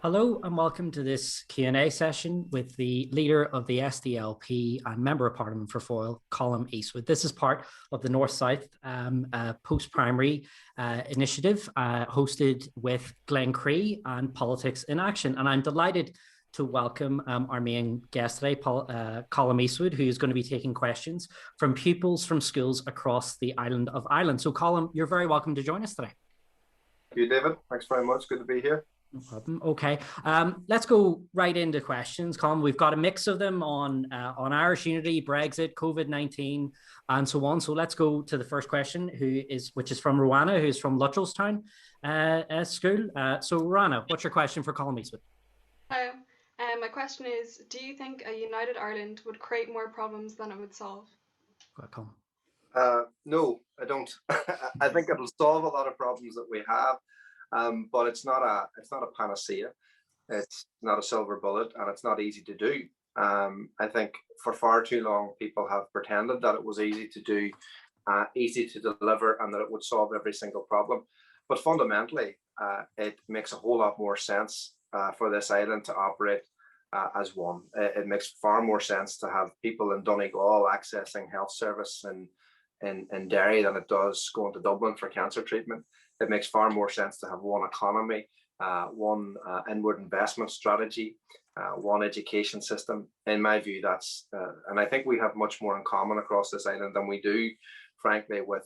Hello and welcome to this Q&A session with the leader of the SDLP and Member of Parliament for Foyle, Colum Eastwood. This is part of the North-South post-primary initiative hosted with Glencree and Politics in Action. And I'm delighted to welcome our main guest today, Colum Eastwood, who is going to be taking questions from pupils from schools across the island of Ireland. So Colum, you're very welcome to join us today. Thank you, David. Thanks very much. Good to be here. No problem. Okay, let's go right into questions. Colum, we've got a mix of them on Irish unity, Brexit, COVID-19, and so on. So let's go to the first question, which is from Rowana, who's from Luttrellstown School. So Rowana, what's your question for Colum Eastwood? Hello. My question is, do you think a united Ireland would create more problems than it would solve? Go ahead, Colum. No, I don't. I think it'll solve a lot of problems that we have. But it's not a panacea. It's not a silver bullet, and it's not easy to do. I think for far too long people have pretended that it was easy to do, easy to deliver, and that it would solve every single problem. But fundamentally, it makes a whole lot more sense for this island to operate as one. It makes far more sense to have people in Donegal accessing health service in Derry than it does going to Dublin for cancer treatment. It makes far more sense to have one economy, one inward investment strategy, one education system. In my view, that's, and I think we have much more in common across this island than we do, frankly, with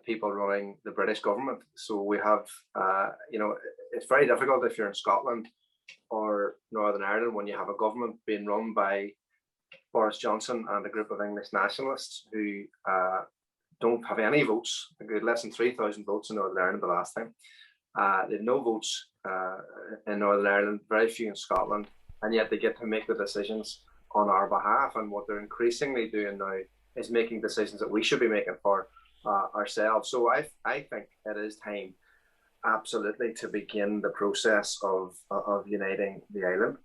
people running the British government. So we have, it's very difficult if you're in Scotland or Northern Ireland when you have a government being run by Boris Johnson and a group of English nationalists who don't have any votes. They had less than 3,000 votes in Northern Ireland the last time. They have no votes in Northern Ireland, very few in Scotland, and yet they get to make the decisions on our behalf. And what they're increasingly doing now is making decisions that we should be making for ourselves. So I think it is time, absolutely, to begin the process of uniting the island.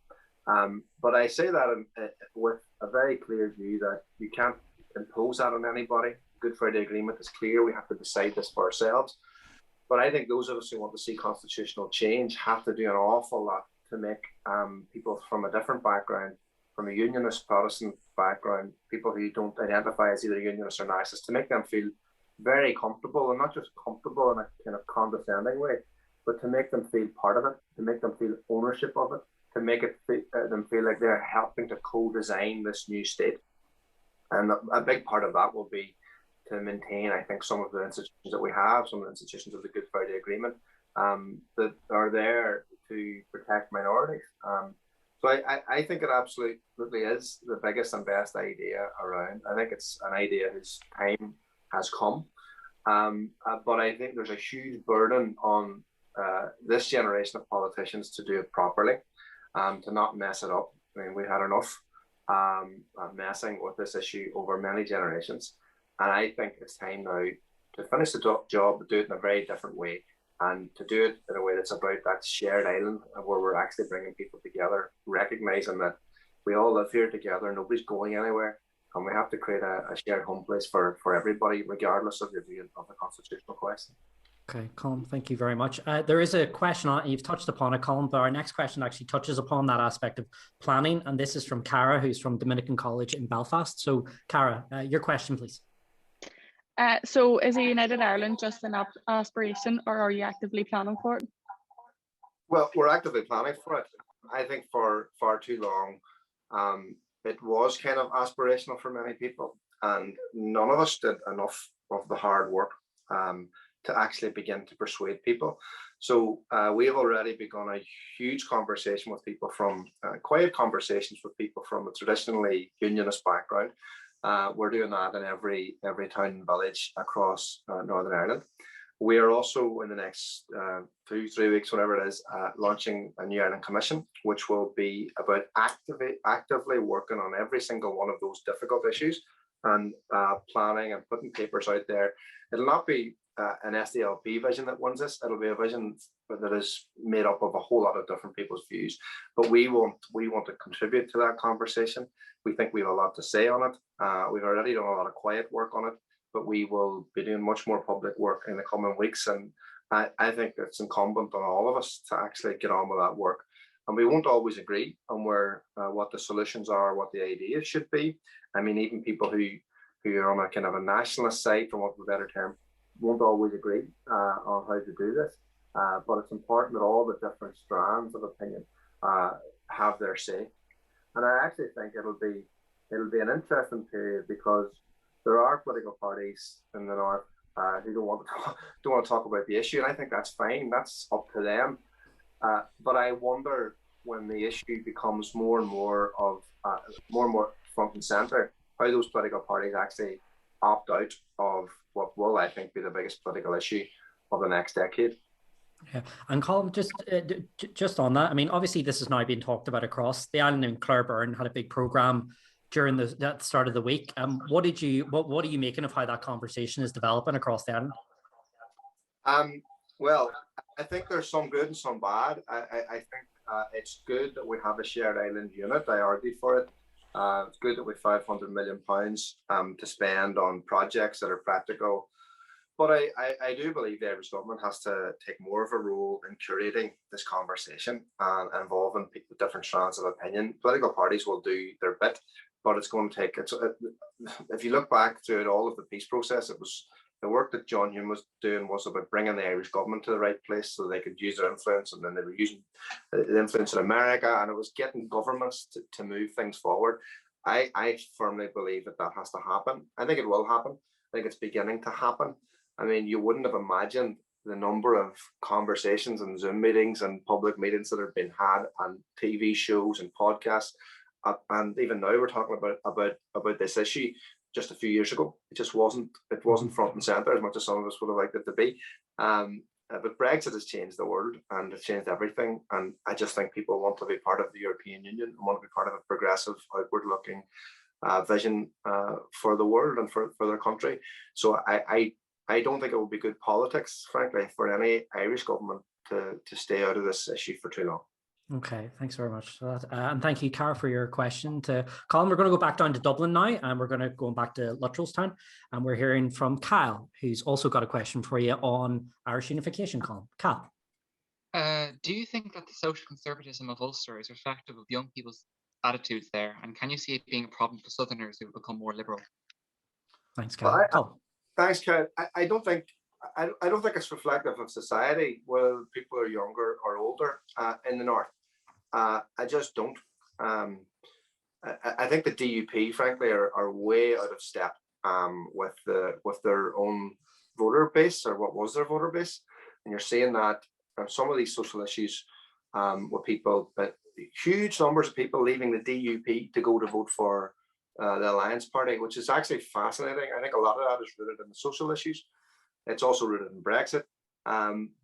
But I say that with a very clear view that you can't impose that on anybody. Good Friday Agreement is clear. We have to decide this for ourselves. But I think those of us who want to see constitutional change have to do an awful lot to make people from a different background, from a unionist Protestant background, people who don't identify as either unionists or nationalists, to make them feel very comfortable, and not just comfortable in a kind of condescending way, but to make them feel part of it, to make them feel ownership of it, to make them feel like they're helping to co-design this new state. And a big part of that will be to maintain, I think, some of the institutions that we have, some of the institutions of the Good Friday Agreement that are there to protect minorities. So I think it absolutely is the biggest and best idea around. I think it's an idea whose time has come. But I think there's a huge burden on this generation of politicians to do it properly, to not mess it up. I mean, we had enough messing with this issue over many generations. And I think it's time now to finish the job, but do it in a very different way, and to do it in a way that's about that shared island where we're actually bringing people together, recognizing that we all live here together, nobody's going anywhere, and we have to create a shared home place for everybody, regardless of your view of the constitutional question. Okay, Colum, thank you very much. There is a question on, you've touched upon it, Colum, but our next question actually touches upon that aspect of planning, and this is from Cara, who's from Dominican College in Belfast. So, Cara, your question, please. So is a united Ireland just an aspiration, or are you actively planning for it? Well, we're actively planning for it. I think for far too long, it was kind of aspirational for many people, and none of us did enough of the hard work to actually begin to persuade people. So we have already begun a huge conversation with people from, quiet conversations with people from a traditionally unionist background. We're doing that in every town and village across Northern Ireland. We are also, in the next 2-3 weeks, whatever it is, launching a new Ireland Commission, which will be about actively working on every single one of those difficult issues and planning and putting papers out there. It'll not be an SDLP vision that wins this. It'll be a vision that is made up of a whole lot of different people's views. But we want to contribute to that conversation. We think we have a lot to say on it. We've already done a lot of quiet work on it, but we will be doing much more public work in the coming weeks. And I think it's incumbent on all of us to actually get on with that work. And we won't always agree on where what the solutions are, what the ideas should be. I mean, even people who are on a kind of a nationalist side, for want of a better term, won't always agree on how to do this. But it's important that all the different strands of opinion have their say. And I actually think it'll be an interesting period, because there are political parties in the north who don't want to talk about the issue, and I think that's fine. That's up to them. But I wonder, when the issue becomes more and more front and centre, how those political parties actually opt out of what will, I think, be the biggest political issue of the next decade. Yeah, and Colum, just on that, I mean, obviously this is now being talked about across the island, and Claire Byrne had a big programme during that start of the week. What are you making of how that conversation is developing across the island? Well, I think there's some good and some bad. I think it's good that we have a shared island unit. I argued for it. It's good that we have £500 million to spend on projects that are practical. But I do believe the Irish government has to take more of a role in curating this conversation and involving people, different strands of opinion. Political parties will do their bit, but it's going to take it. If you look back through all of the peace process, it was the work that John Hume was doing was about bringing the Irish government to the right place so they could use their influence, and then they were using the influence in America, and it was getting governments to move things forward. I firmly believe that has to happen. I think it will happen. I think it's beginning to happen. I mean, you wouldn't have imagined the number of conversations and Zoom meetings and public meetings that have been had, and TV shows and podcasts, and even now we're talking about this issue. Just a few years ago, it wasn't front and center as much as some of us would have liked it to be. But Brexit has changed the world, and it's changed everything. And I just think people want to be part of the European Union and want to be part of a progressive, outward-looking vision for the world and for their country. So I don't think it would be good politics, frankly, for any Irish government to stay out of this issue for too long. Okay, thanks very much for that. And thank you, Cara, for your question to Colum. We're going to go back down to Dublin now, and we're going to go back to Luttrellstown, and we're hearing from Kyle, who's also got a question for you on Irish unification, Colum. Kyle. Do you think that the social conservatism of Ulster is reflective of young people's attitudes there, and can you see it being a problem for Southerners who become more liberal? Thanks, Kyle. Well, thanks, Kyle. I don't think it's reflective of society, whether people are younger or older in the north. I just don't. I think the DUP, frankly, are way out of step with their own voter base, or what was their voter base, and you're seeing that some of these social issues with people, but huge numbers of people leaving the DUP to go to vote for the Alliance Party, which is actually fascinating. I think a lot of that is rooted in the social issues. It's also rooted in Brexit,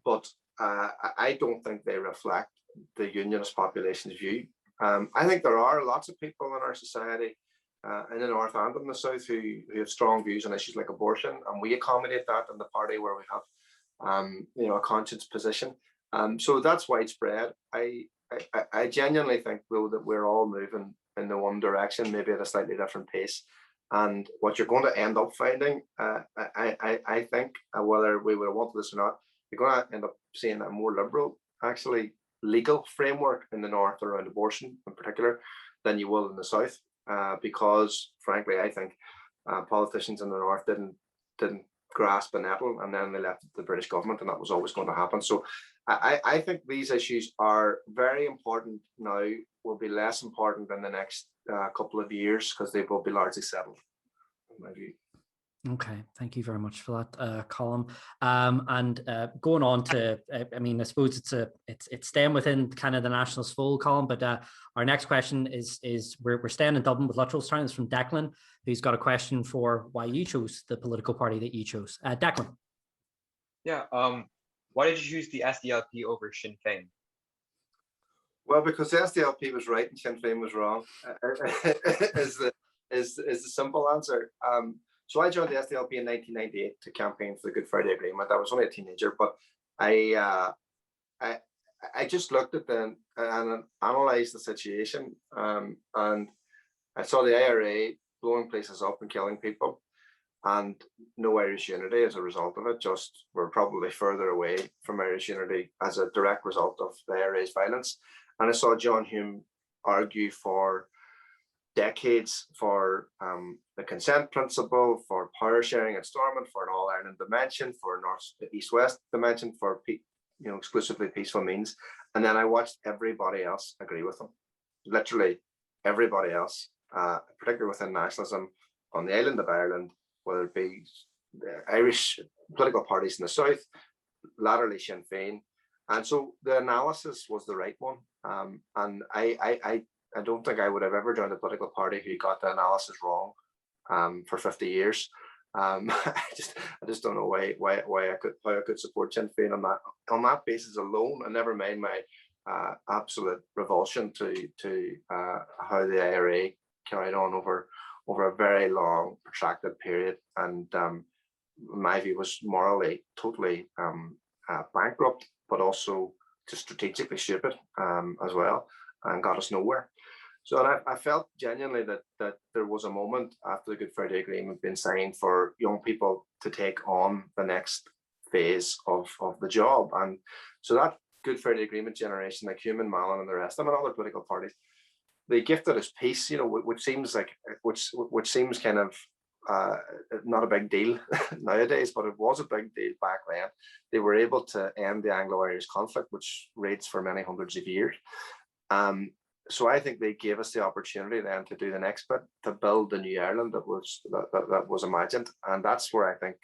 but I don't think they reflect the unionist population's view. I think there are lots of people in our society, in the north and in the south, who have strong views on issues like abortion, and we accommodate that in the party where we have, a conscience position. So that's widespread. I genuinely think, though, that we're all moving in the one direction, maybe at a slightly different pace. And what you're going to end up finding, I think, whether we would have wanted this or not, you're going to end up seeing a more liberal, actually legal framework in the north around abortion in particular than you will in the south, because frankly, I think politicians in the north didn't grasp the nettle, and then they left it to the British government, and that was always going to happen. So I think these issues are very important now, will be less important in the next couple of years, because they will be largely settled, in my view. Okay, thank you very much for that, Colum. And going on to, I mean, I suppose it's staying within kind of the Nationalist fold, Colum, but our next question is we're staying in Dublin with Luttrellstown. It's from Declan, who's got a question for why you chose the political party that you chose. Declan. Yeah, why did you choose the SDLP over Sinn Féin? Well, because the SDLP was right and Sinn Féin was wrong, is the simple answer. So I joined the SDLP in 1998 to campaign for the Good Friday Agreement. I was only a teenager, but I just looked at them and analysed the situation, and I saw the IRA blowing places up and killing people. and no Irish unity as a result of it. Just we're probably further away from Irish unity as a direct result of the IRA's violence. And I saw John Hume argue for decades for the consent principle, for power sharing and Stormont, for an all Ireland dimension, for North East West dimension, for exclusively peaceful means. And then I watched everybody else agree with them. Literally everybody else, particularly within nationalism on the island of Ireland, whether it be the Irish political parties in the south, latterly Sinn Féin. And so the analysis was the right one. And I don't think I would have ever joined a political party who got the analysis wrong for 50 years. I just don't know why I could support Sinn Féin on that basis alone, and never mind my absolute revulsion to how the IRA carried on over a very long, protracted period, and my view was morally totally bankrupt, but also just strategically stupid as well, and got us nowhere. So I felt genuinely that there was a moment after the Good Friday Agreement being signed for young people to take on the next phase of the job. And so that Good Friday Agreement generation, like Hume and Mallon and the rest of them and other political parties, they gifted us peace, which seems kind of not a big deal nowadays, but it was a big deal back then. They were able to end the Anglo-Irish conflict, which raged for many hundreds of years. So I think they gave us the opportunity then to do the next bit, to build the new Ireland that was imagined, and that's where I think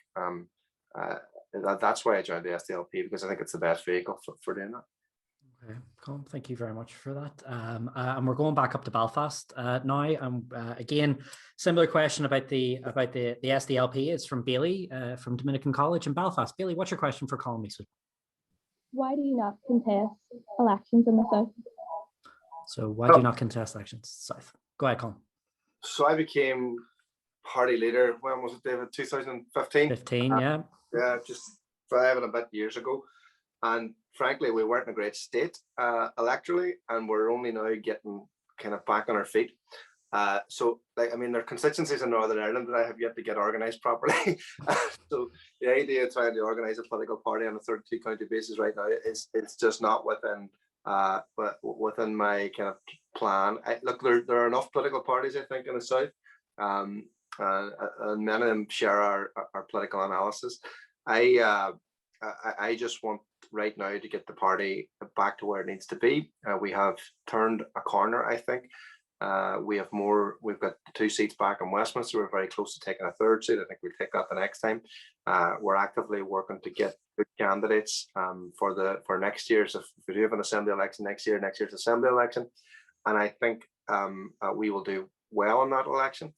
that's why I joined the SDLP, because I think it's the best vehicle for doing that. Okay, Colum, thank you very much for that. And we're going back up to Belfast now. Again, similar question about the SDLP. It's from Bailey from Dominican College in Belfast. Bailey, what's your question for Colum Eastwood? Why do you not contest elections in the South? So why do you not contest elections South? Go ahead, Colum. So I became party leader, when was it, David? 2015? 15, yeah. Yeah, just 5 and a bit years ago. And frankly, we weren't in a great state electorally, and we're only now getting kind of back on our feet. So, there are constituencies in Northern Ireland that I have yet to get organised properly. So the idea of trying to organise a political party on a 32 county basis right now it's just not within my kind of plan. Look, there are enough political parties, I think, in the South, and many of them share our political analysis. I just want right now to get the party back to where it needs to be. We have turned a corner, I think. We've got 2 seats back in Westminster. We're very close to taking a 3rd seat. I think we'll take that the next time. We're actively working to get good candidates for next year. So if we do have an assembly election next year's assembly election, and I think we will do well in that election.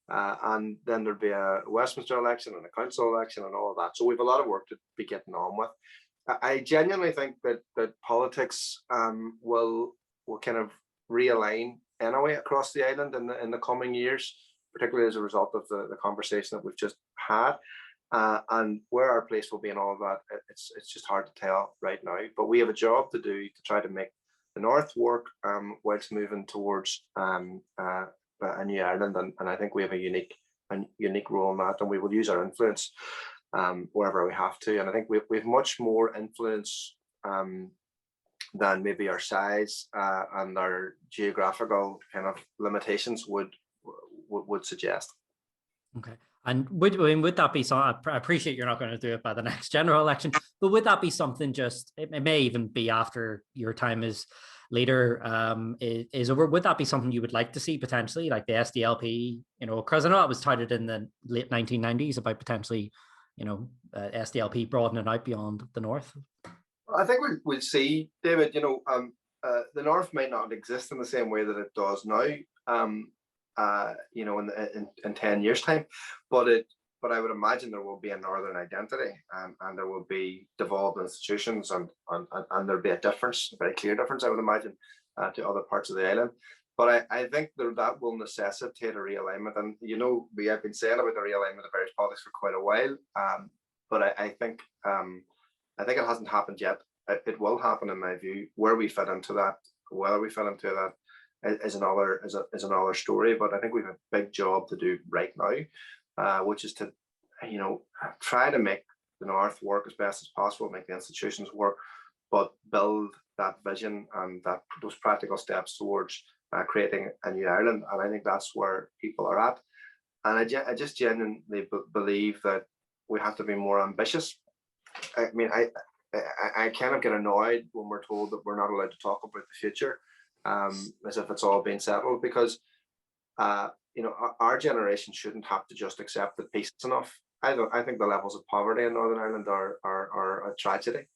And then there'll be a Westminster election and a council election and all of that. So we have a lot of work to be getting on with. I genuinely think that politics will kind of realign anyway across the island in the coming years, particularly as a result of the conversation that we've just had. And where our place will be in all of that, it's just hard to tell right now. But we have a job to do to try to make the North work whilst moving towards a new Ireland, and I think we have a unique role in that, and we will use our influence wherever we have to. And I think we have much more influence than maybe our size and our geographical kind of limitations would suggest. Okay. And would that be something? I appreciate you're not going to do it by the next general election, but would that be something it may even be after your time as leader is over? Would that be something you would like to see potentially, like the SDLP, because I know it was touted in the late 1990s about potentially, SDLP broadening out beyond the North? I think we'll see, David, the North might not exist in the same way that it does now, in 10 years' time, but I would imagine there will be a Northern identity, and there will be devolved institutions, and there'll be a difference, a very clear difference, I would imagine, to other parts of the island. But I think that will necessitate a realignment, and we have been saying about the realignment of Irish politics for quite a while, but I think it hasn't happened yet. It will happen, in my view. Where we fit into that, whether we fit into that, is another story. But I think we have a big job to do right now. which is to, try to make the North work as best as possible, make the institutions work, but build that vision and those practical steps towards creating a new Ireland. And I think that's where people are at. And I just genuinely believe that we have to be more ambitious. I mean, I kind of get annoyed when we're told that we're not allowed to talk about the future, as if it's all been settled, because our generation shouldn't have to just accept that peace is enough. I think the levels of poverty in Northern Ireland are a tragedy.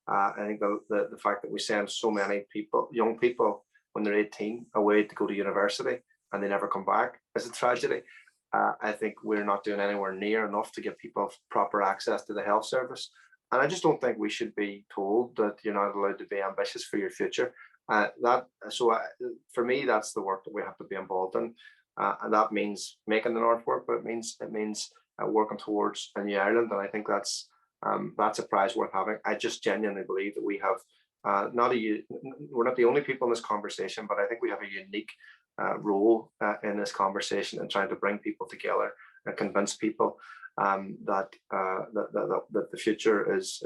I think the fact that we send so many young people when they're 18 away to go to university and they never come back is a tragedy. I think we're not doing anywhere near enough to give people proper access to the health service. And I just don't think we should be told that you're not allowed to be ambitious for your future. For me, that's the work that we have to be involved in. And that means making the North work, but it means working towards a new Ireland. And I think that's a prize worth having. I just genuinely believe that we have we're not the only people in this conversation, but I think we have a unique role in this conversation and trying to bring people together and convince people that the future is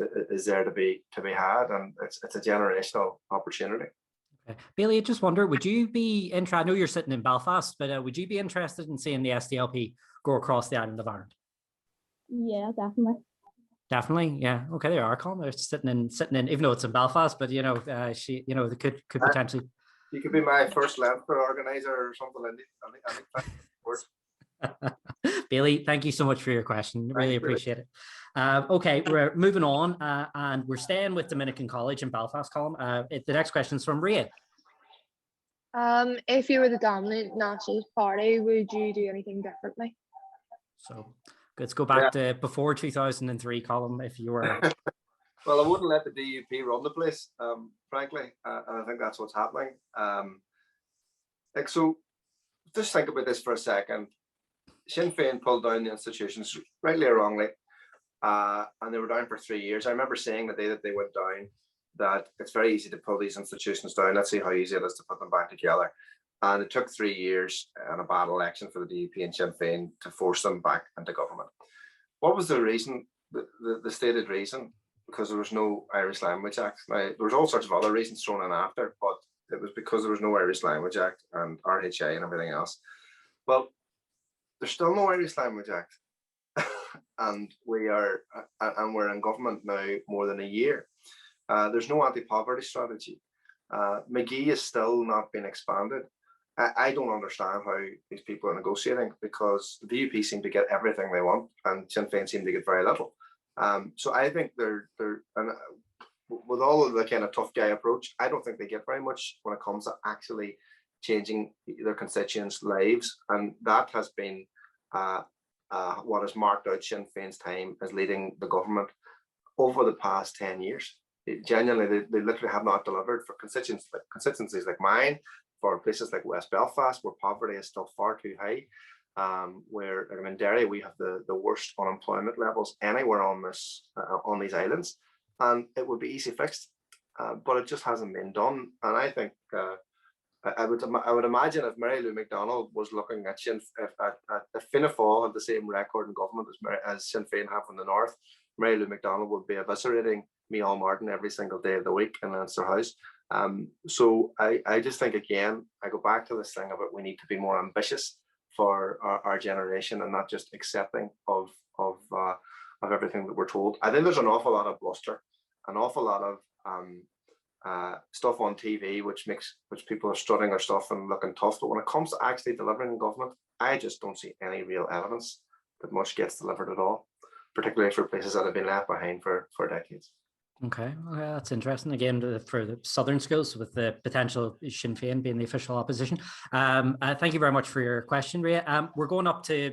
there to be had, and it's a generational opportunity. Okay. Bailey, I just wonder, would you be interested? I know you're sitting in Belfast, but would you be interested in seeing the SDLP go across the island of Ireland? Yeah, definitely. Definitely, yeah. Okay, there are, Colum. They're sitting in, even though it's in Belfast, but they could potentially. You could be my first Leinster organizer or something. Bailey, thank you so much for your question. Really appreciate it. Okay, we're moving on, and we're staying with Dominican College in Belfast, Colum. The next question is from Ria. If you were the dominant nationalist party, would you do anything differently? So let's go back to before 2003, Colum, if you were. Well, I wouldn't let the DUP run the place, frankly, and I think that's what's happening. So just think about this for a second. Sinn Féin pulled down the institutions, rightly or wrongly, and they were down for 3 years. I remember saying the day that they went down that it's very easy to pull these institutions down. Let's see how easy it is to put them back together. And it took 3 years and a bad election for the DUP and Sinn Féin to force them back into government. What was the reason, the stated reason? Because there was no Irish Language Act. Now, there was all sorts of other reasons thrown in after, but it was because there was no Irish Language Act and RHA and everything else. Well, there's still no Irish Language Act, and we're in government now more than a year. There's no anti-poverty strategy. McGee is still not being expanded. I don't understand how these people are negotiating, because the DUP seem to get everything they want and Sinn Féin seem to get very little. So I think they're with all of the kind of tough guy approach, I don't think they get very much when it comes to actually changing their constituents' lives, and that has been what has marked out Sinn Féin's time as leading the government over the past 10 years. Genuinely, they literally have not delivered for constituencies like mine, for places like West Belfast, where poverty is still far too high. Where in Derry we have the worst unemployment levels anywhere on these islands, and it would be easy fixed, but it just hasn't been done. And I think I would imagine if Mary Lou McDonald was looking at if Fianna Fáil had the same record in government as Sinn Féin have in the North, Mary Lou McDonald would be eviscerating Micheál Martin every single day of the week in Leinster House. So I just think, again, I go back to this thing about we need to be more ambitious for our generation and not just accepting of everything that we're told. I think there's an awful lot of bluster, an awful lot of stuff on TV which people are strutting their stuff and looking tough. But when it comes to actually delivering in government, I just don't see any real evidence that much gets delivered at all, particularly for places that have been left behind for decades. Okay, that's interesting. Again, for the southern schools, with the potential Sinn Féin being the official opposition. Thank you very much for your question, Ria. We're going up to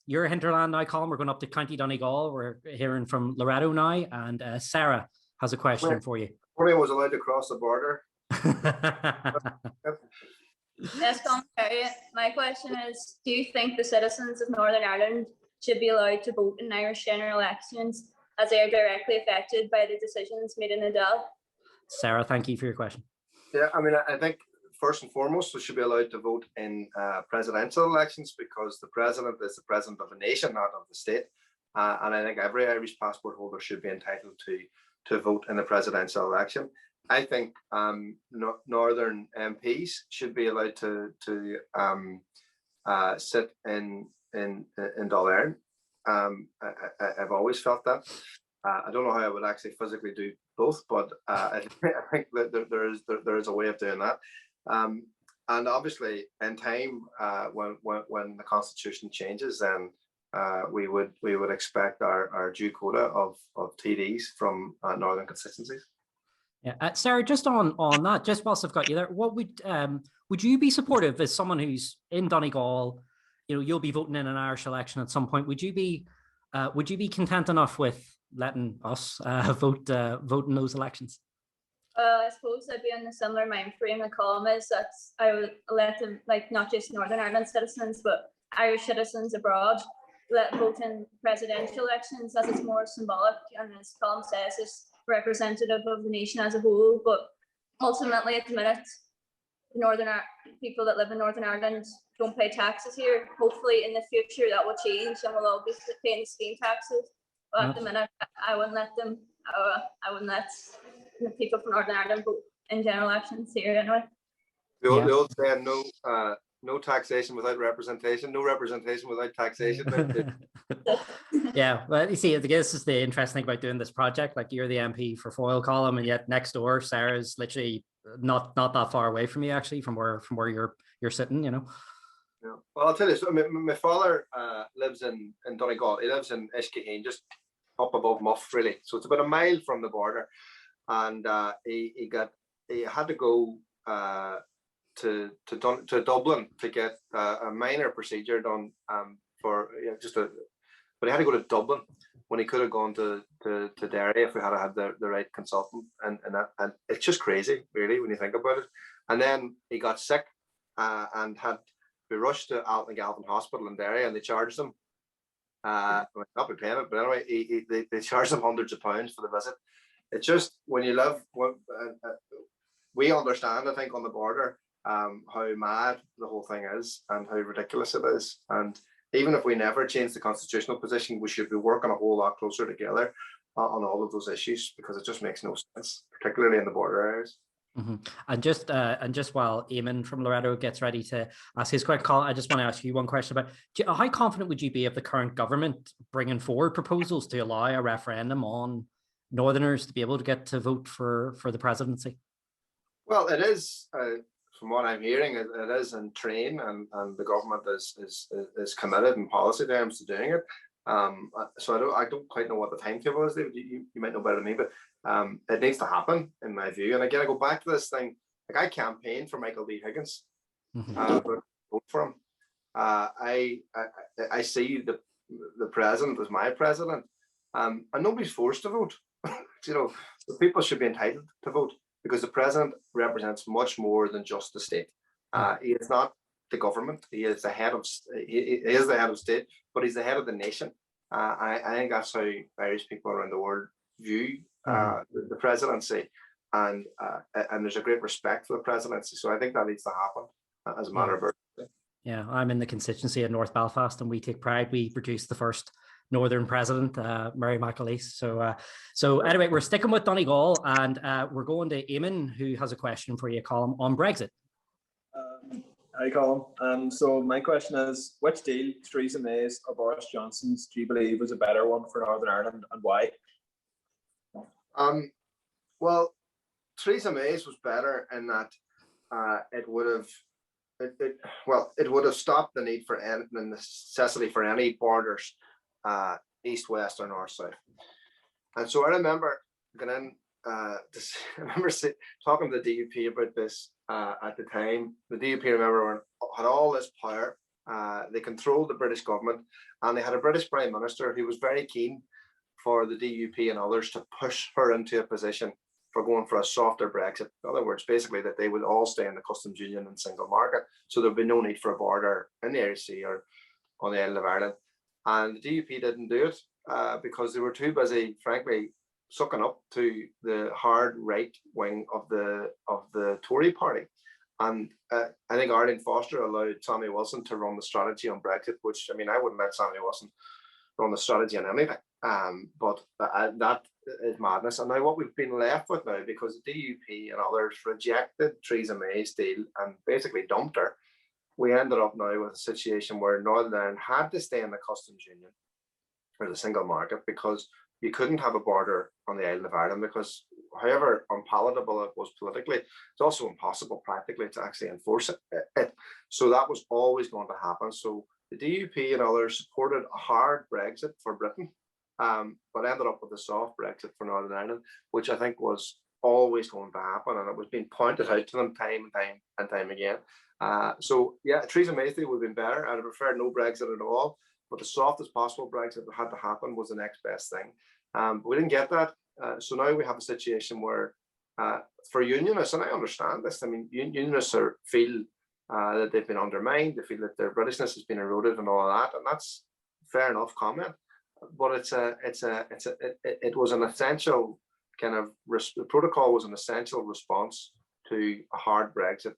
your hinterland now, Colum. We're going up to County Donegal. We're hearing from Loretto now, and Sarah has a question for you. Ria was allowed to cross the border. Yes, Colum, my question is, do you think the citizens of Northern Ireland should be allowed to vote in Irish general elections, as they are directly affected by the decisions made in the Dáil? Sarah, thank you for your question. Yeah, I mean, I think first and foremost, we should be allowed to vote in presidential elections because the president is the president of a nation, not of the state. And I think every Irish passport holder should be entitled to vote in a presidential election. I think Northern MPs should be allowed to sit in Dáil Éireann. I've always felt that. I don't know how I would actually physically do both, but I think that there is a way of doing that. And obviously, in time, when the constitution changes, then we would expect our due quota of TDs from northern constituencies. Yeah, Sarah, just on that, just whilst I've got you there, what would you be supportive as someone who's in Donegal? You know, you'll be voting in an Irish election at some point. Would you be content enough with letting us vote in those elections? I suppose I'd be on a similar mind frame the Colum is that I would let them, like, not just Northern Ireland citizens, but Irish citizens abroad, let vote in presidential elections, as it's more symbolic, and as Colum says, it's representative of the nation as a whole. But ultimately, at the minute, people that live in Northern Ireland don't pay taxes here. Hopefully, in the future, that will change, and we'll all be paying the same taxes. But at the minute, I wouldn't let them. I wouldn't let the people from Northern Ireland vote in general elections here anyway. The old saying, no taxation without representation, no representation without taxation. Yeah, well, you see, I guess this is the interesting thing about doing this project. Like, you're the MP for Foyle, Colum, and yet next door, Sarah's literally not that far away from you, actually, from where you're sitting. You know. Yeah. Well, I'll tell you. So my father lives in Donegal. He lives in Iskaheen, just up above Muff, really. So it's about a mile from the border, and he had to go to Dublin to get a minor procedure done but he had to go to Dublin when he could have gone to Derry if we had had the right consultant, and it's just crazy, really, when you think about it. And then he got sick and had to be rushed to Alton Galvin Hospital in Derry, and they charged him. Not be paying it, but anyway, they charged him hundreds of pounds for the visit. It's just, when you live, we understand, I think, on the border, how mad the whole thing is and how ridiculous it is. And even if we never change the constitutional position, we should be working a whole lot closer together on all of those issues, because it just makes no sense, particularly in the border areas. Mm-hmm. And just while Eamon from Loretto gets ready to ask his question, I just want to ask you one question about how confident would you be of the current government bringing forward proposals to allow a referendum on Northerners to be able to get to vote for the presidency? Well, it is. From what I'm hearing, it is in train, and the government is committed in policy terms to doing it. So I don't quite know what the timetable is. You might know better than me, but it needs to happen, in my view. And again, I go back to this thing. Like, I campaigned for Michael D. Higgins, but vote for him. I see the president as my president, and nobody's forced to vote. You know, the people should be entitled to vote, because the president represents much more than just the state. He is not the government. He is the head of state, but he's the head of the nation. I think that's how Irish people around the world view the presidency, and there's a great respect for the presidency. So I think that needs to happen as a matter of urgency. Yeah, I'm in the constituency of North Belfast, and we take pride. We produced the first Northern president, Mary McAleese. So anyway, we're sticking with Donegal, and we're going to Eamon, who has a question for you, Colum, on Brexit. Hi, Colum. So my question is, which deal, Theresa May's or Boris Johnson's, do you believe was a better one for Northern Ireland, and why? Well, Theresa May's was better in that it would have stopped the need for the necessity for any borders, east, west, or north, south. And so I remember going in. I remember talking to the DUP about this at the time. The DUP, remember, had all this power. They controlled the British government, and they had a British Prime Minister who was very keen for the DUP and others to push her into a position for going for a softer Brexit. In other words, basically that they would all stay in the customs union and single market, so there'd be no need for a border in the Irish Sea or on the island of Ireland. And the DUP didn't do it because they were too busy, frankly, sucking up to the hard right wing of the Tory party. And I think Arlene Foster allowed Sammy Wilson to run the strategy on Brexit, which, I mean, I wouldn't let Sammy Wilson run the strategy on anything. But that is madness. And now what we've been left with now, because the DUP and others rejected Theresa May's deal and basically dumped her, we ended up now with a situation where Northern Ireland had to stay in the customs union or the single market, because you couldn't have a border on the island of Ireland, because however unpalatable it was politically, it's also impossible practically to actually enforce it. So that was always going to happen. So the DUP and others supported a hard Brexit for Britain, but ended up with a soft Brexit for Northern Ireland, which I think was always going to happen, and it was being pointed out to them time and time again. So yeah, Theresa May's deal would have been better. I'd have preferred no Brexit at all, but the softest possible Brexit that had to happen was the next best thing. But we didn't get that. So now we have a situation where for unionists, and I understand this, I mean, unionists feel that they've been undermined, they feel that their Britishness has been eroded and all of that, and that's fair enough comment. But it was an essential kind of, the protocol was an essential response to a hard Brexit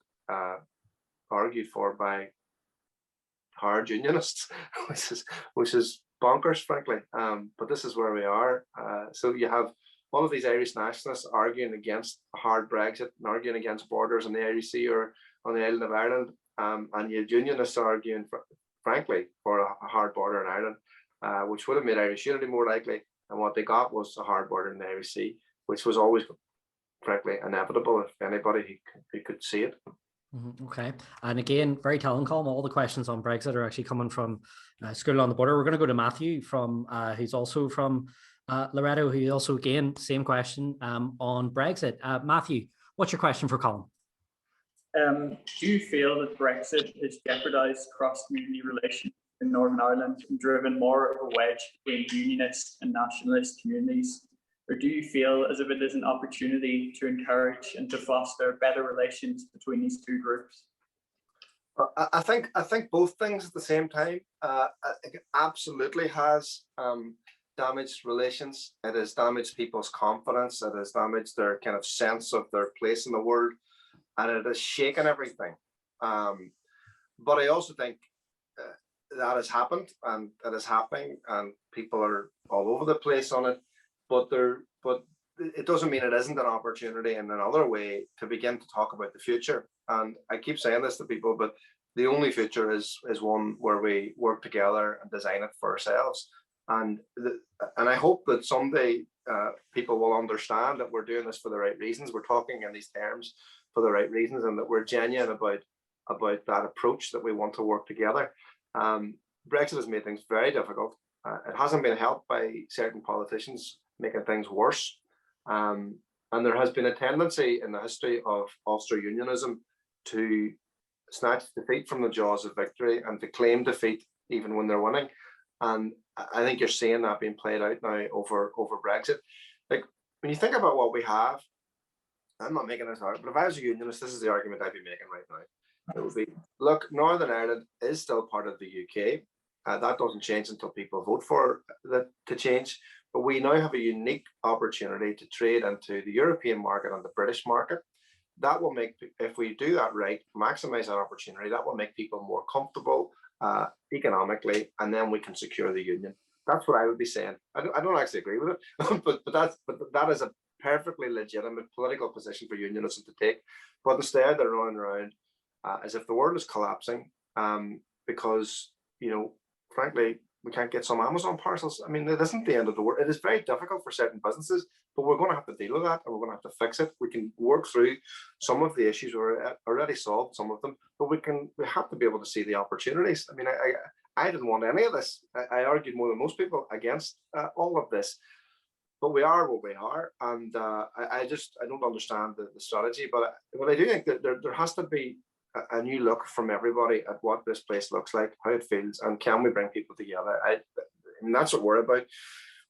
argued for by hard unionists, which is bonkers, frankly. But this is where we are. So you have all of these Irish nationalists arguing against a hard Brexit and arguing against borders on the Irish Sea or on the island of Ireland, and you have unionists arguing, frankly, for a hard border in Ireland, which would have made Irish unity more likely. And what they got was a hard border in the Irish Sea, which was always, frankly, inevitable if anybody who could see it. Okay, and again, very telling, Colum, all the questions on Brexit are actually coming from School on the Border. We're going to go to Matthew from who's also from Loreto, who also, again, same question on Brexit. Matthew, what's your question for Colum? Do you feel that Brexit has jeopardized cross-community relations in Northern Ireland and driven more of a wedge between unionist and nationalist communities? Or do you feel as if it is an opportunity to encourage and to foster better relations between these two groups? I think both things at the same time. It absolutely has damaged relations. It has damaged people's confidence. It has damaged their kind of sense of their place in the world, and it has shaken everything. But I also think that has happened, and it is happening, and people are all over the place on it. But it doesn't mean it isn't an opportunity in another way to begin to talk about the future. And I keep saying this to people, but the only future is one where we work together and design it for ourselves. And I hope that someday people will understand that we're doing this for the right reasons. We're talking in these terms for the right reasons, and that we're genuine about that approach, that we want to work together. Brexit has made things very difficult. It hasn't been helped by certain politicians making things worse. And there has been a tendency in the history of Ulster unionism to snatch defeat from the jaws of victory and to claim defeat even when they're winning. And I think you're seeing that being played out now over Brexit. Like, when you think about what we have, I'm not making this argument, but if I was a unionist, this is the argument I'd be making right now. It would be, look, Northern Ireland is still part of the UK. That doesn't change until people vote for that to change. But we now have a unique opportunity to trade into the European market and the British market. That will make, if we do that right, maximize that opportunity, that will make people more comfortable economically, and then we can secure the union. That's what I would be saying. I don't actually agree with it, but that is a perfectly legitimate political position for unionists to take. But instead, they're running around as if the world is collapsing because, you know, frankly, we can't get some Amazon parcels. I mean, it isn't the end of the world. It is very difficult for certain businesses, but we're going to have to deal with that, and we're going to have to fix it. We can work through some of the issues. We're already solved some of them, but we have to be able to see the opportunities. I mean, I didn't want any of this. I argued more than most people against all of this, but we are what we are, and I don't understand the strategy. But I do think that there has to be a new look from everybody at what this place looks like, how it feels, and can we bring people together? I mean, that's what we're about.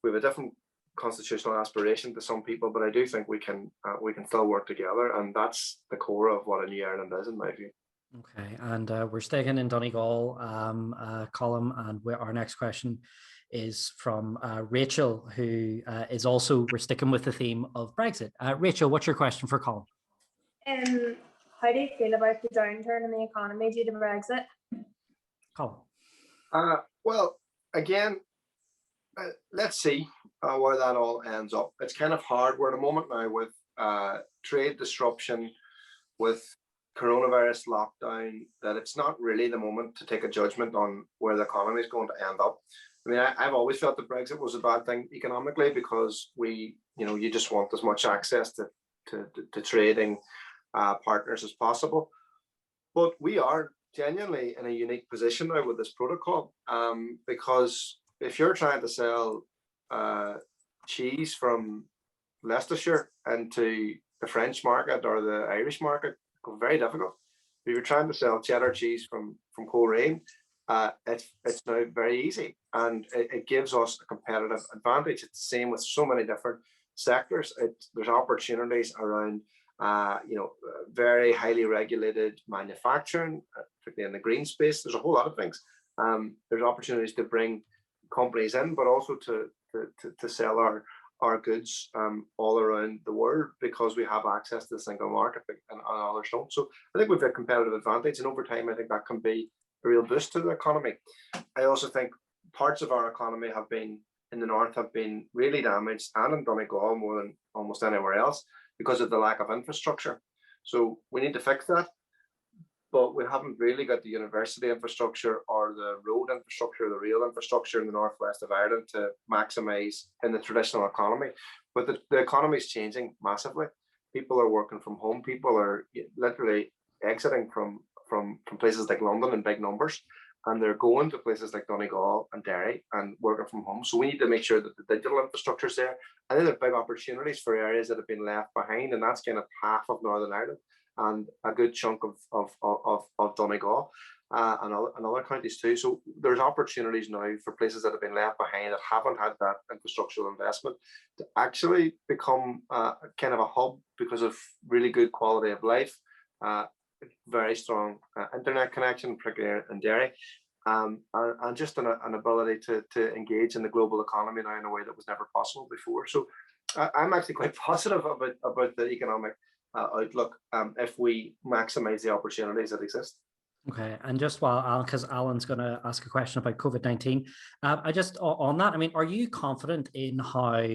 We have a different constitutional aspiration to some people, but I do think we can still work together, and that's the core of what a new Ireland is, in my view. Okay, and we're staying in Donegal, Colum, and our next question is from Rachel, who is also, we're sticking with the theme of Brexit. Rachel, what's your question for Colum? how do you feel about the downturn in the economy due to Brexit? Colum. Well, again, let's see where that all ends up. It's kind of hard. We're at a moment now with trade disruption, with coronavirus lockdown, that it's not really the moment to take a judgment on where the economy is going to end up. I mean, I've always felt that Brexit was a bad thing economically, because you just want as much access to trading partners as possible. But we are genuinely in a unique position now with this protocol, because if you're trying to sell cheese from Leicestershire into the French market or the Irish market, it's very difficult. If you're trying to sell cheddar cheese from Coleraine, it's now very easy, and it gives us a competitive advantage. It's the same with so many different sectors. There's opportunities around very highly regulated manufacturing, particularly in the green space. There's a whole lot of things. There's opportunities to bring companies in, but also to sell our goods all around the world, because we have access to the single market and others don't. So I think we've got a competitive advantage, and over time I think that can be a real boost to the economy. I also think parts of our economy in the north have been really damaged, and in Donegal more than almost anywhere else, because of the lack of infrastructure. So we need to fix that, but we haven't really got the university infrastructure or the road infrastructure, the rail infrastructure in the northwest of Ireland to maximise in the traditional economy. But the economy is changing massively. People are working from home. People are literally exiting from places like London in big numbers, and they're going to places like Donegal and Derry and working from home. So we need to make sure that the digital infrastructure is there. And then there are big opportunities for areas that have been left behind, and that's kind of half of Northern Ireland and a good chunk of Donegal and other counties too. So there's opportunities now for places that have been left behind, that haven't had that infrastructural investment, to actually become kind of a hub because of really good quality of life, very strong internet connection, particularly in Derry, and just an ability to engage in the global economy now in a way that was never possible before. So I'm actually quite positive about the economic outlook if we maximise the opportunities that exist. Okay, and just because Alan's going to ask a question about COVID-19, I just on that, I mean, are you confident in how,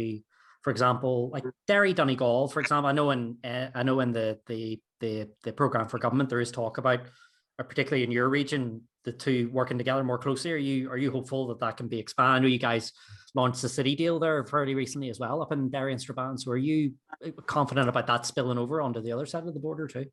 for example, like Derry, Donegal, for example, I know in the programme for government there is talk about, particularly in your region, the two working together more closely. Are you hopeful that can be expanded? I know you guys launched the city deal there fairly recently as well up in Derry and Strabane. So are you confident about that spilling over onto the other side of the border too?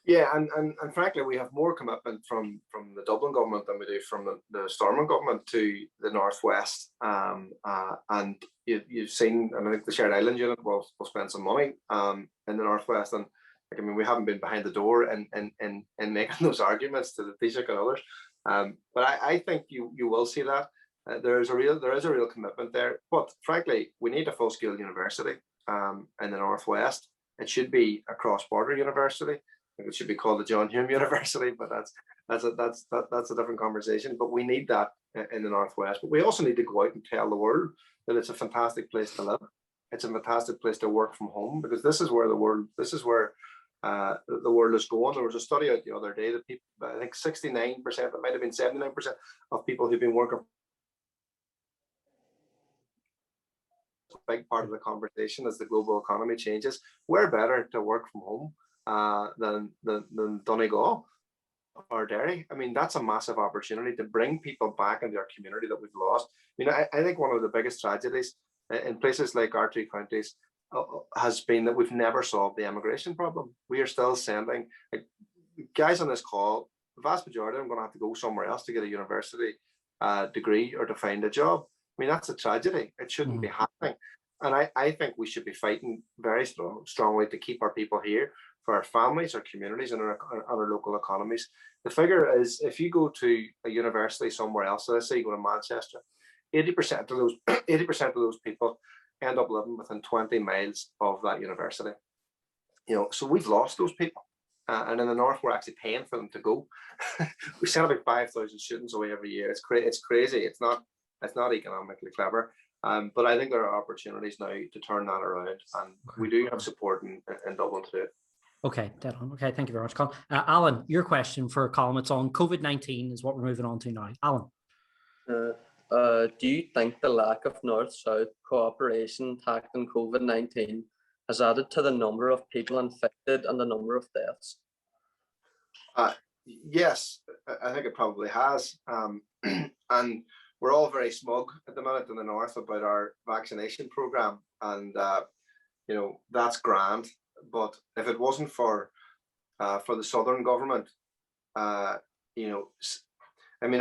Yeah, and frankly, we have more commitment from the Dublin government than we do from the Stormont government to the northwest. And you've seen, and I think the Shared Island Unit will spend some money in the northwest. And I mean, we haven't been behind the door in making those arguments to the Taoiseach and others. But I think you will see that. There is a real commitment there. But frankly, we need a full-scale university in the northwest. It should be a cross-border university. I think it should be called the John Hume University, but that's a different conversation. But we need that in the northwest. But we also need to go out and tell the world that it's a fantastic place to live. It's a fantastic place to work from home, because this is where the world is going. There was a study out the other day that people, I think 69%, it might have been 79% of people who've been working. A big part of the conversation as the global economy changes. We're better to work from home than Donegal or Derry. I mean, that's a massive opportunity to bring people back into our community that we've lost. I mean, I think one of the biggest tragedies in places like our two counties has been that we've never solved the immigration problem. We are still sending, like, guys on this call, the vast majority of them are going to have to go somewhere else to get a university degree or to find a job. I mean, that's a tragedy. It shouldn't be happening. And I think we should be fighting very strongly to keep our people here, for our families, our communities, and our local economies. The figure is, if you go to a university somewhere else, so let's say you go to Manchester, 80% of those people end up living within 20 miles of that university. So we've lost those people. And in the north, we're actually paying for them to go. We send about 5,000 students away every year. It's crazy. It's not economically clever. But I think there are opportunities now to turn that around, and we do have support in Dublin to do it. Okay, dead on. Okay, thank you very much, Colin. Alan, your question for Colin, it's on COVID-19 is what we're moving on to now. Alan. Do you think the lack of North-South cooperation tackling COVID-19 has added to the number of people infected and the number of deaths? Yes, I think it probably has. And we're all very smug at the minute in the North about our vaccination program. And, that's grand. But if it wasn't for the Southern government, if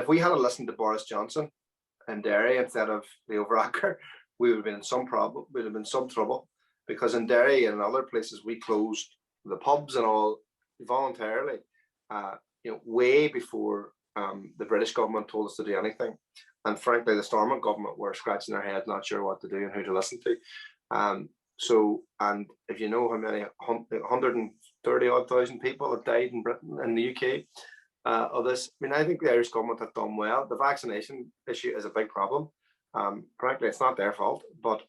we had listened to Boris Johnson in Derry instead of the Overacker, we would have been in some problem. We'd have been in some trouble, because in Derry and other places we closed the pubs and all voluntarily, way before the British government told us to do anything. And frankly, the Stormont government were scratching their head, not sure what to do and who to listen to. And if you know how many 130 odd thousand people have died in Britain and the UK of this, I think the Irish government have done well. The vaccination issue is a big problem. Frankly, it's not their fault, but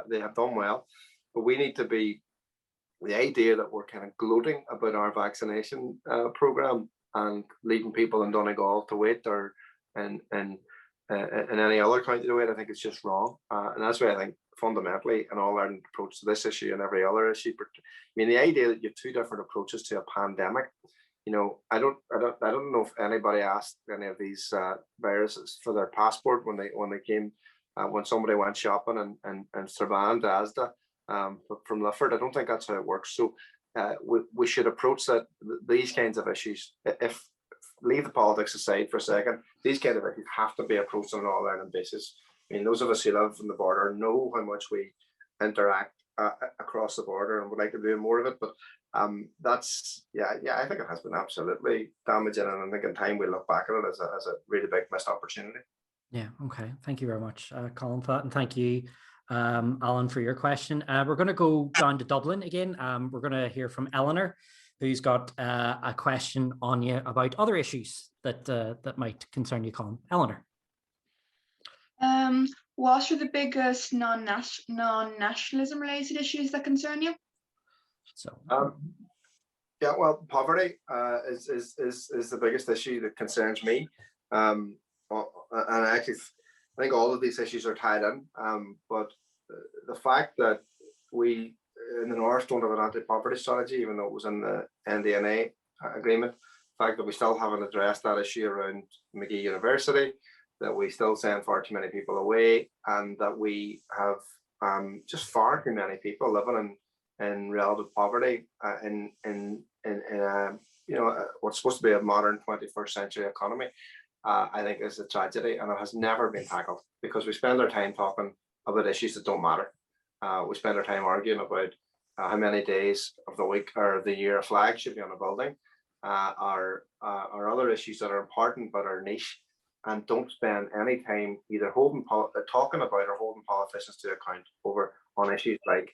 they have done well. But we need to be, the idea that we're kind of gloating about our vaccination program and leaving people in Donegal to wait, or in any other county to wait, I think it's just wrong. And that's why I think fundamentally an all-Ireland approach to this issue and every other issue, the idea that you have two different approaches to a pandemic, I don't know if anybody asked any of these viruses for their passport when they came, when somebody went shopping and Strabane to Asda from Lifford. I don't think that's how it works. So we should approach these kinds of issues, if leave the politics aside for a second, these kind of issues have to be approached on an all-Ireland basis. Those of us who live on the border know how much we interact across the border and would like to do more of it. But I think it has been absolutely damaging, and I think in time we look back at it as a really big missed opportunity. Yeah, okay. Thank you very much, Colin, for that. And thank you, Alan, for your question. We're going to go down to Dublin again. We're going to hear from Eleanor, who's got a question on you about other issues that might concern you, Colin. Eleanor. What are the biggest non-nationalism related issues that concern you? So, poverty is the biggest issue that concerns me, and actually, I think all of these issues are tied in. But the fact that we in the North don't have an anti-poverty strategy, even though it was in the NDNA agreement, the fact that we still haven't addressed that issue around McGee University, that we still send far too many people away, and that we have just far too many people living in relative poverty in what's supposed to be a modern 21st century economy, I think is a tragedy, and it has never been tackled, because we spend our time talking about issues that don't matter. We spend our time arguing about how many days of the week or the year a flag should be on a building, or other issues that are important but are niche, and don't spend any time either talking about or holding politicians to account on issues like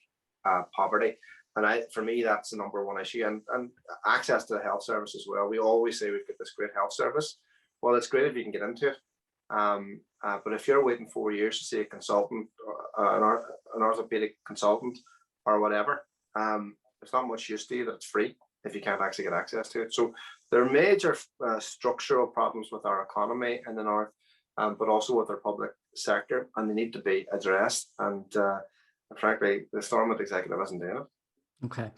poverty. And for me, that's the number one issue. And access to the health service as well. We always say we've got this great health service. Well, it's great if you can get into it. But if you're waiting 4 years to see a consultant, an orthopedic consultant or whatever, it's not much use to you that it's free if you can't actually get access to it. So there are major structural problems with our economy in the North, but also with our public sector, and they need to be addressed. And frankly, the Stormont executive isn't doing it. Okay,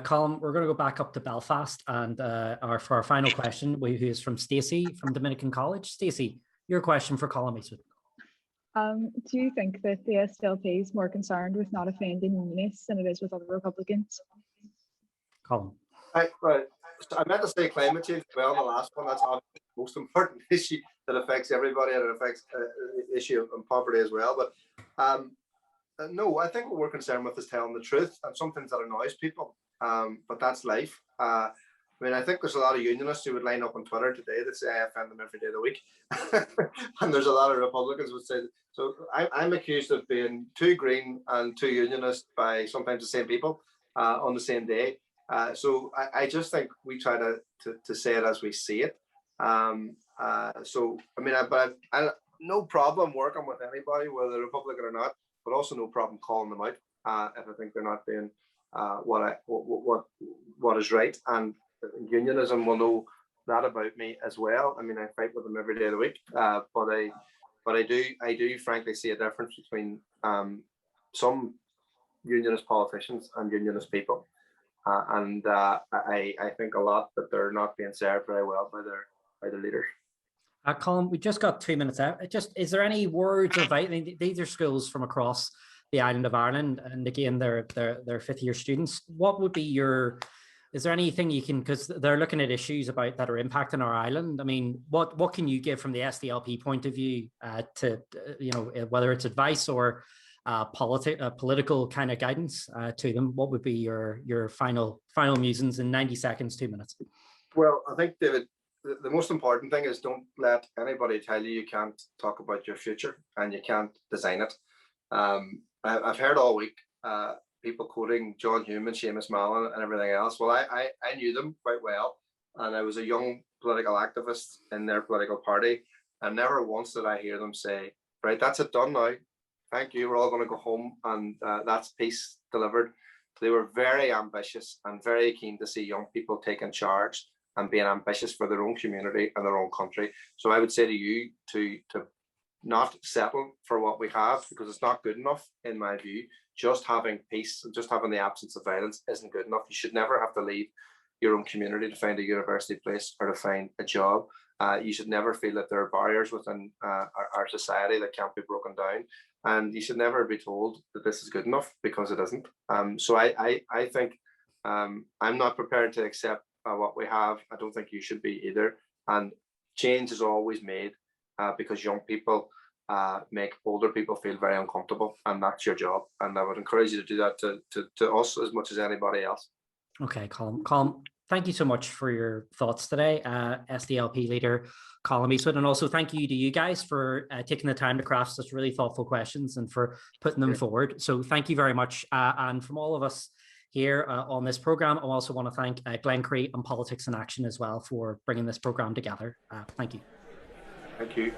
Colin, we're going to go back up to Belfast, and for our final question, who is from Stacey from Dominican College. Stacey, your question for Colin Eastwood. Do you think that the SDLP is more concerned with not offending unionists than it is with other Republicans? Colin. Right. I meant to say climate change as well in the last one. That's obviously the most important issue that affects everybody, and it affects the issue of poverty as well. But no, I think what we're concerned with is telling the truth, and some things that annoys people. But that's life. I think there's a lot of unionists who would line up on Twitter today that say I offend them every day of the week, and there's a lot of Republicans who would say. So I'm accused of being too green and too unionist by sometimes the same people on the same day. So I just think we try to say it as we see it. But I no problem working with anybody, whether they're Republican or not, but also no problem calling them out if I think they're not being what is right, and unionism will know that about me as well. I mean, I fight with them every day of the week, but I do frankly see a difference between some unionist politicians and unionist people, and I think a lot that they're not being served very well by their leaders. Colum, we just got 2 minutes out. Is there any words of advice? I mean, these are schools from across the island of Ireland, and again, they're fifth-year students. What would be your? Is there anything you can, because they're looking at issues that are impacting our island? I mean, what can you give from the SDLP point of view to whether it's advice or political kind of guidance to them? What would be your final musings in 90 seconds, 2 minutes? Well, I think, David, the most important thing is don't let anybody tell you can't talk about your future and you can't design it. I've heard all week people quoting John Hume and Seamus Mallon and everything else. Well, I knew them quite well, and I was a young political activist in their political party, and never once did I hear them say, right, that's it, done now. Thank you, we're all going to go home, and that's peace delivered. They were very ambitious and very keen to see young people taking charge and being ambitious for their own community and their own country. So I would say to you to not settle for what we have, because it's not good enough in my view. Just having peace, just having the absence of violence isn't good enough. You should never have to leave your own community to find a university place or to find a job. You should never feel that there are barriers within our society that can't be broken down. And you should never be told that this is good enough, because it isn't. So I think I'm not prepared to accept what we have. I don't think you should be either. And change is always made because young people make older people feel very uncomfortable, and that's your job. And I would encourage you to do that to us as much as anybody else. Okay, Colum, thank you so much for your thoughts today, SDLP leader Colum Eastwood, and also thank you to you guys for taking the time to craft such really thoughtful questions and for putting them forward. So thank you very much. And from all of us here on this program, I also want to thank Glencree and Politics in Action as well for bringing this program together. Thank you. Thank you.